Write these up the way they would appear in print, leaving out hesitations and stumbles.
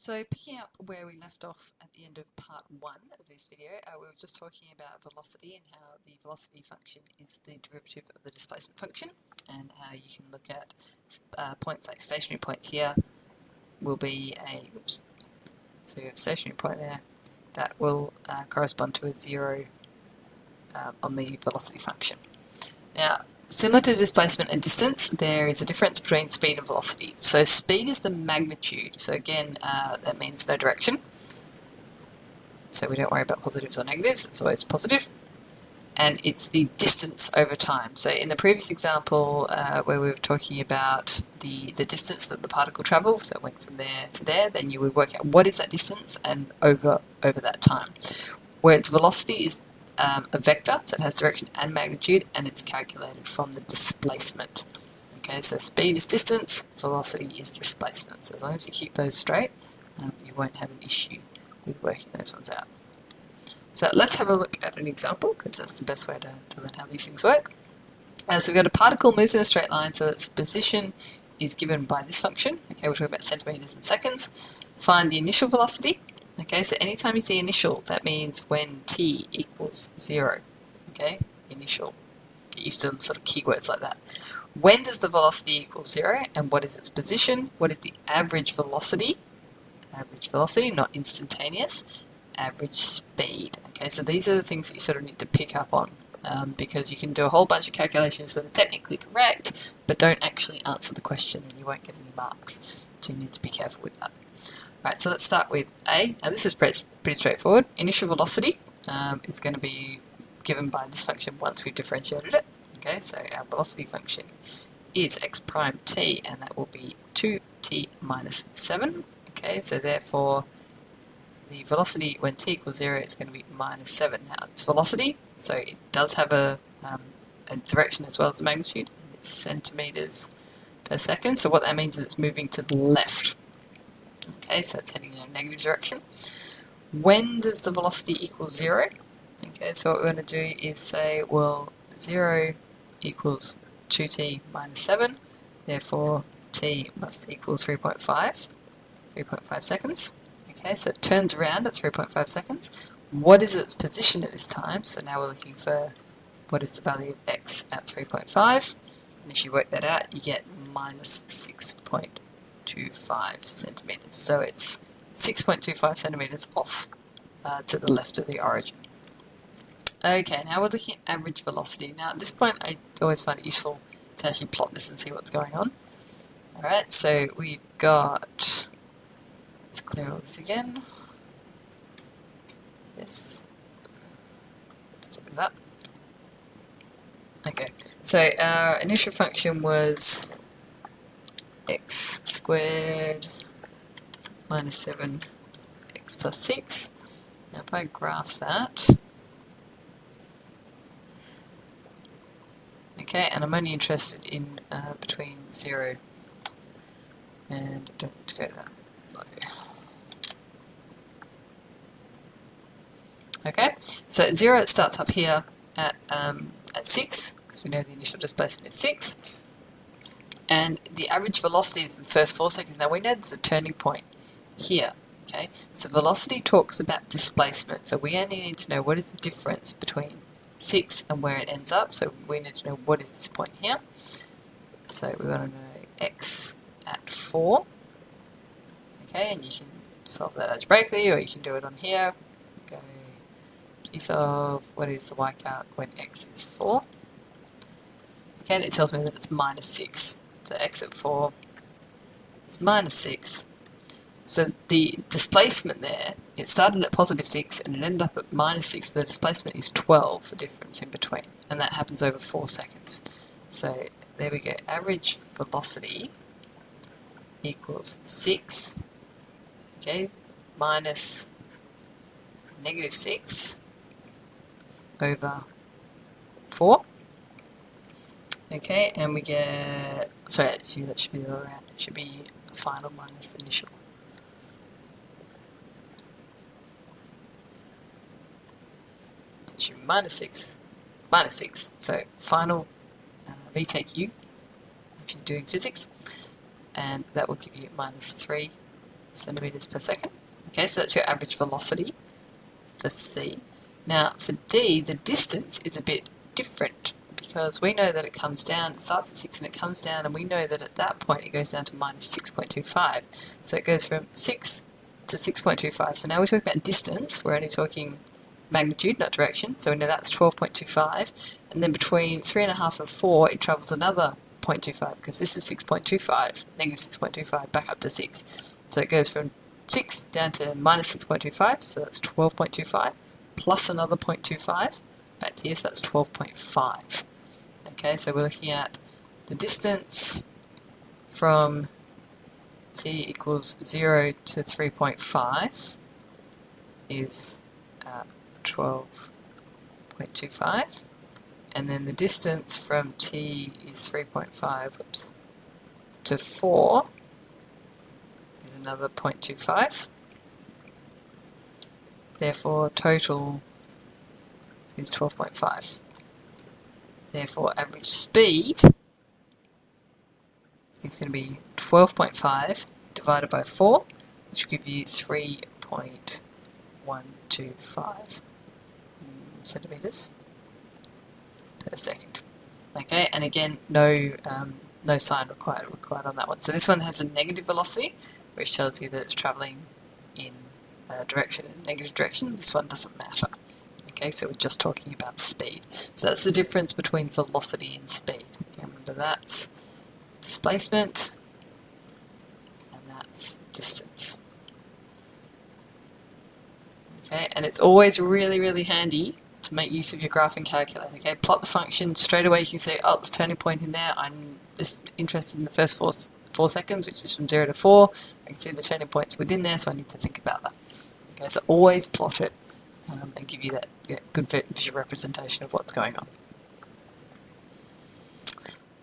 So picking up where we left off at the end of part 1 of this video, we were just talking about velocity and how the velocity function is the derivative of the displacement function, and how you can look at points like stationary points here will be a, oops, so you have a stationary point there that will correspond to a 0 on the velocity function. Now, similar to displacement and distance, there is a difference between speed and velocity. So speed is the magnitude. So again, that means no direction. So we don't worry about positives or negatives, it's always positive. And it's the distance over time. So in the previous example, where we were talking about the distance that the particle travelled, so it went from there to there, then you would work out what is that distance and over that time. Where its velocity is a vector, so it has direction and magnitude, and it's calculated from the displacement. Okay, so speed is distance, velocity is displacement. So as long as you keep those straight, you won't have an issue with working those ones out. So let's have a look at an example, because that's the best way to learn how these things work. So we've got a particle moves in a straight line, so its position is given by this function. Okay, we're talking about centimetres and seconds. Find the initial velocity. Okay, so anytime you see initial, that means when t equals 0. Okay, initial. Get used to sort of keywords like that. When does the velocity equal 0, and what is its position? What is the average velocity? Average velocity, not instantaneous. Average speed. Okay, so these are the things that you sort of need to pick up on, because you can do a whole bunch of calculations that are technically correct, but don't actually answer the question, and you won't get any marks. So you need to be careful with that. Right, so let's start with A. Now this is pretty straightforward. Initial velocity is going to be given by this function once we've differentiated it. Okay, so our velocity function is x prime t, and that will be 2t minus 7. Okay, so therefore the velocity when t equals 0 is going to be minus 7. Now it's velocity, so it does have a direction as well as the magnitude. It's centimetres per second, so what that means is it's moving to the left. Okay, so it's heading in a negative direction. When does the velocity equal 0? Okay, so what we're going to do is say, well, 0 equals 2t minus 7, therefore t must equal 3.5 seconds. Okay, so it turns around at 3.5 seconds. What is its position at this time? So now we're looking for what is the value of x at 3.5, and if you work that out, you get minus 6.25 centimetres. So it's 6.25 centimetres off to the left of the origin. Okay, now we're looking at average velocity. Now at this point, I always find it useful to actually plot this and see what's going on. Alright, so we've got, let's clear all this again. Yes. Let's get rid of that. Okay, so our initial function was x squared minus 7 x plus 6. Now if I graph that, okay, and I'm only interested in between 0 and, I don't need to go to that. Okay, so at 0 it starts up here at 6, because we know the initial displacement is 6. And the average velocity is the first 4 seconds. Now we know there's a turning point here. Okay, so velocity talks about displacement. So we only need to know what is the difference between 6 and where it ends up. So we need to know what is this point here. So we want to know x at 4. Okay, and you can solve that algebraically, or you can do it on here. Go solve what is the y-calc when x is 4. Okay, and it tells me that it's minus 6. So x at 4 is minus 6. So the displacement there, it started at positive 6 and it ended up at minus 6. The displacement is 12, the difference in between. And that happens over 4 seconds. So there we go. Average velocity equals 6, okay, minus negative 6 over 4. Okay, and we get, sorry, actually that should be the other way around. It should be final minus initial. So it should be minus 6. So final retake u, if you're doing physics, and that will give you minus 3 centimeters per second. Okay, so that's your average velocity for C. Now for D, the distance is a bit different because we know that it comes down, it starts at 6 and it comes down, and we know that at that point it goes down to minus 6.25. So it goes from 6 to 6.25. So now we're talking about distance, we're only talking magnitude, not direction, so we know that's 12.25. And then between 3.5 and 4, it travels another 0.25 because this is 6.25, negative 6.25, back up to 6. So it goes from 6 down to minus 6.25, so that's 12.25, plus another 0.25, back to here, so that's 12.5. Okay, so we're looking at the distance from t equals 0 to 3.5 is 12.25, and then the distance from t is 3.5 to 4 is another 0.25. Therefore, total is 12.5. Therefore, average speed is going to be 12.5 divided by 4, which will give you 3.125 centimeters per second. Okay, and again, no sign required on that one. So this one has a negative velocity, which tells you that it's travelling in a direction, in a negative direction. This one doesn't matter. Okay, so we're just talking about speed. So that's the difference between velocity and speed. Okay, remember that's displacement and that's distance. Okay, and it's always really, really handy to make use of your graphing calculator. Okay, plot the function straight away. You can say, oh, there's a turning point in there. I'm just interested in the first 4 seconds, which is from 0 to 4. I can see the turning point's within there, so I need to think about that. Okay, so always plot it and give you that good visual representation of what's going on.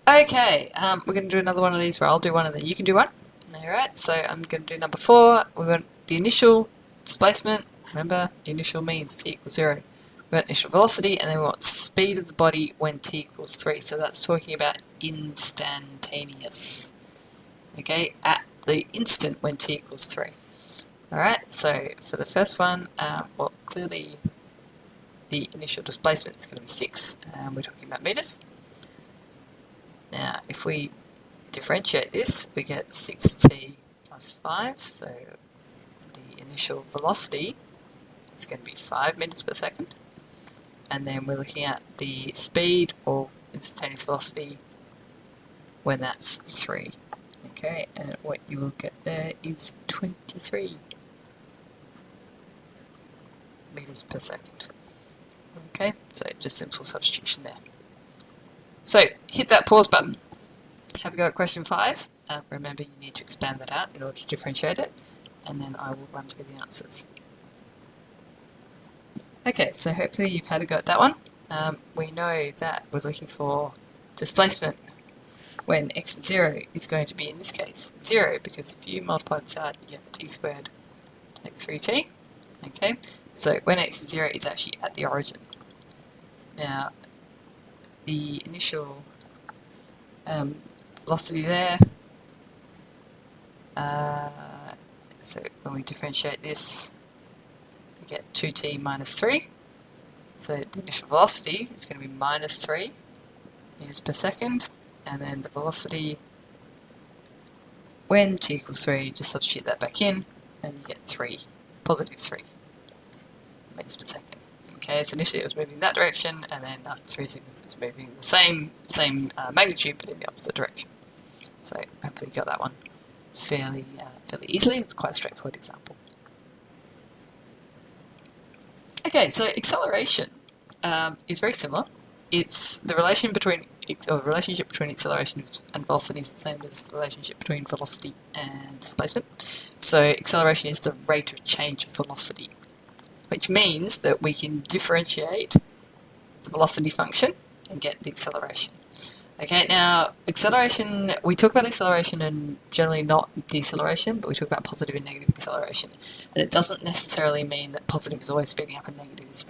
Okay, we're going to do another one of these where I'll do one and then you can do one. Alright, so I'm going to do number 4. We want the initial displacement. Remember, initial means t equals 0. We want initial velocity, and then we want speed of the body when t equals 3. So that's talking about instantaneous. Okay, at the instant when t equals 3. Alright, so for the first one, well, clearly the initial displacement is going to be 6, and we're talking about meters. Now, if we differentiate this, we get 6t plus 5, so the initial velocity is going to be 5 meters per second. And then we're looking at the speed, or instantaneous velocity, when that's 3. Okay, and what you will get there is 23 meters per second. Okay, so just simple substitution there. So, hit that pause button. Have a go at question 5. Remember, you need to expand that out in order to differentiate it, and then I will run through the answers. Okay, so hopefully you've had a go at that one. We know that we're looking for displacement when x is 0 is going to be, in this case, 0, because if you multiply this out, you get t squared take 3t. Okay, so when x is 0, it's actually at the origin. Now, the initial velocity there, so when we differentiate this, we get 2t minus 3. So the initial velocity is going to be minus 3 meters per second, and then the velocity when t equals 3, just substitute that back in, and you get positive 3 meters per second. Okay, so initially it was moving that direction, and then after 3 seconds it's moving the same magnitude, but in the opposite direction. So hopefully you got that one fairly easily. It's quite a straightforward example. Okay, so acceleration is very similar. It's the relationship between acceleration and velocity is the same as the relationship between velocity and displacement. So acceleration is the rate of change of velocity, which means that we can differentiate the velocity function and get the acceleration. Okay, now acceleration, we talk about acceleration and generally not deceleration, but we talk about positive and negative acceleration. And it doesn't necessarily mean that positive is always speeding up and negative is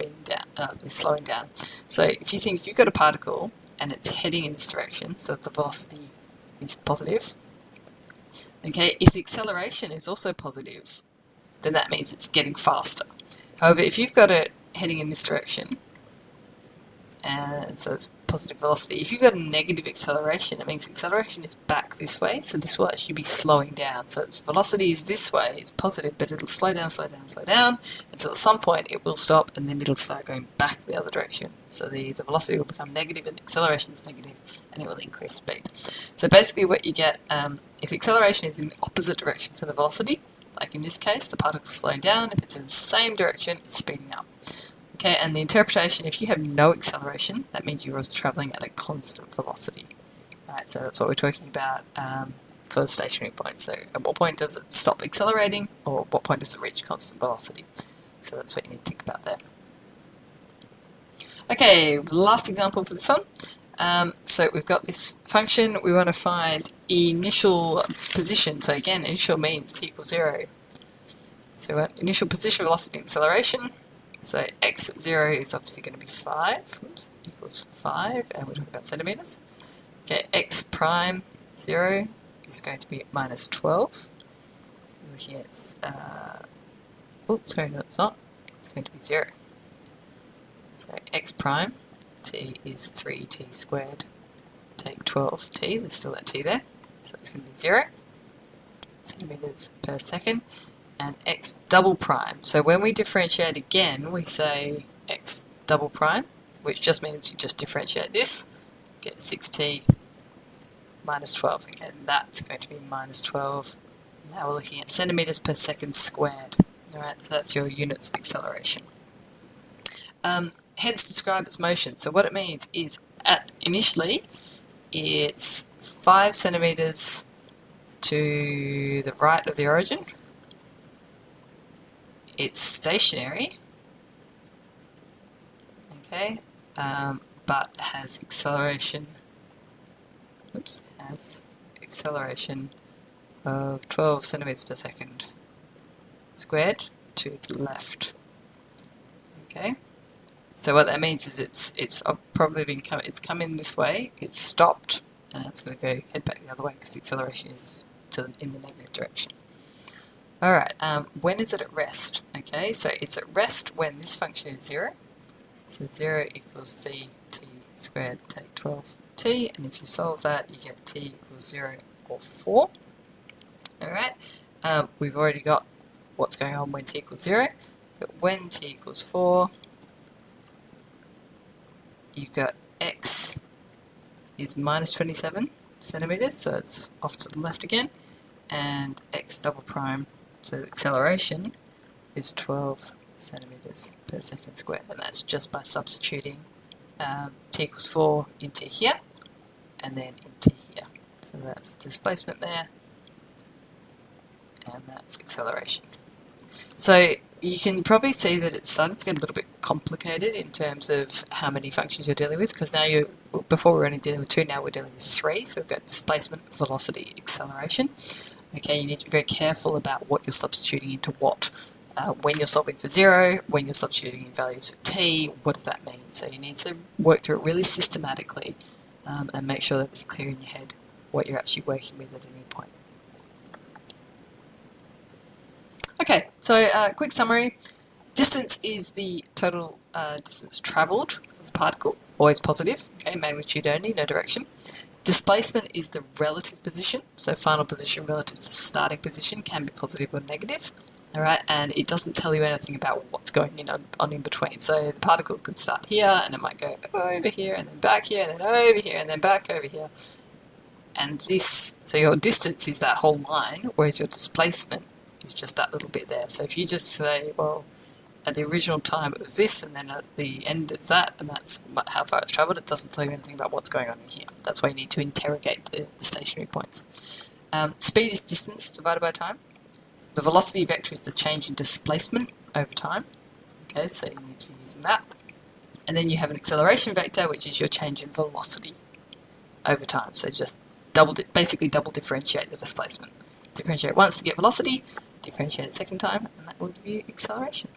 slowing down. So if you've got a particle and it's heading in this direction, so the velocity is positive, Okay, if the acceleration is also positive, then that means it's getting faster. However, if you've got it heading in this direction, and so it's positive velocity. If you've got a negative acceleration, it means the acceleration is back this way, so this will actually be slowing down. So its velocity is this way, it's positive, but it'll slow down, slow down, slow down, until at some point it will stop, and then it'll start going back the other direction. So the velocity will become negative, and the acceleration is negative, and it will increase speed. So basically what you get, if the acceleration is in the opposite direction from the velocity, like in this case, the particle's slowing down. If it's in the same direction, it's speeding up. Okay, and the interpretation, if you have no acceleration, that means you're travelling at a constant velocity. Right, so that's what we're talking about for stationary points. So at what point does it stop accelerating, or at what point does it reach constant velocity? So that's what you need to think about there. Okay, last example for this one. So we've got this function. We want to find initial position. So again, initial means t equals 0. So we want initial position, velocity, and acceleration. So x at 0 is obviously going to be 5, equals 5, and we're talking about centimetres. Okay, x prime 0 is going to be minus 12. We're looking at, sorry, no it's not. It's going to be 0. So x prime, t is 3t squared. Take 12t, there's still that t there. So it's going to be 0 centimetres per second. And x double prime. So when we differentiate again, we say x double prime, which just means you just differentiate this, get 6t minus 12. Again, that's going to be minus 12. Now we're looking at centimetres per second squared. Alright, so that's your units of acceleration. Hence describe its motion. So what it means is, initially, it's 5 centimetres to the right of the origin. It's stationary, okay, but has acceleration. Has acceleration of 12 centimeters per second squared to the left. Okay, so what that means is it's probably been it's come in this way. It's stopped, and it's going to go head back the other way because the acceleration is in the negative direction. Alright, when is it at rest? Okay, so it's at rest when this function is 0. So 0 equals c t squared, take 12t, and if you solve that, you get t equals 0 or 4. Alright, we've already got what's going on when t equals 0, but when t equals 4, you've got x is minus 27 centimetres, so it's off to the left again, and x double prime, so the acceleration is 12 centimetres per second squared, and that's just by substituting t equals 4 into here, and then into here. So that's displacement there, and that's acceleration. So you can probably see that it's starting to get a little bit complicated in terms of how many functions you're dealing with, because now before we were only dealing with 2, now we're dealing with 3, so we've got displacement, velocity, acceleration. Okay, you need to be very careful about what you're substituting into what. When you're solving for 0, when you're substituting in values of t, what does that mean? So you need to work through it really systematically and make sure that it's clear in your head what you're actually working with at any point. Okay, so quick summary. Distance is the total distance travelled of the particle, always positive, okay, magnitude only, no direction. Displacement is the relative position, so final position relative to starting position can be positive or negative, alright, and it doesn't tell you anything about what's going on in between. So the particle could start here, and it might go over here, and then back here, and then over here, and then back over here. And this, so your distance is that whole line, whereas your displacement is just that little bit there. So if you just say, well, at the original time it was this, and then at the end it's that, and that's how far it's travelled, it doesn't tell you anything about what's going on in here. That's why you need to interrogate the stationary points. Speed is distance divided by time. The velocity vector is the change in displacement over time. Okay, so you need to be using that. And then you have an acceleration vector, which is your change in velocity over time. So just basically double differentiate the displacement. Differentiate once to get velocity, differentiate it second time, and that will give you acceleration.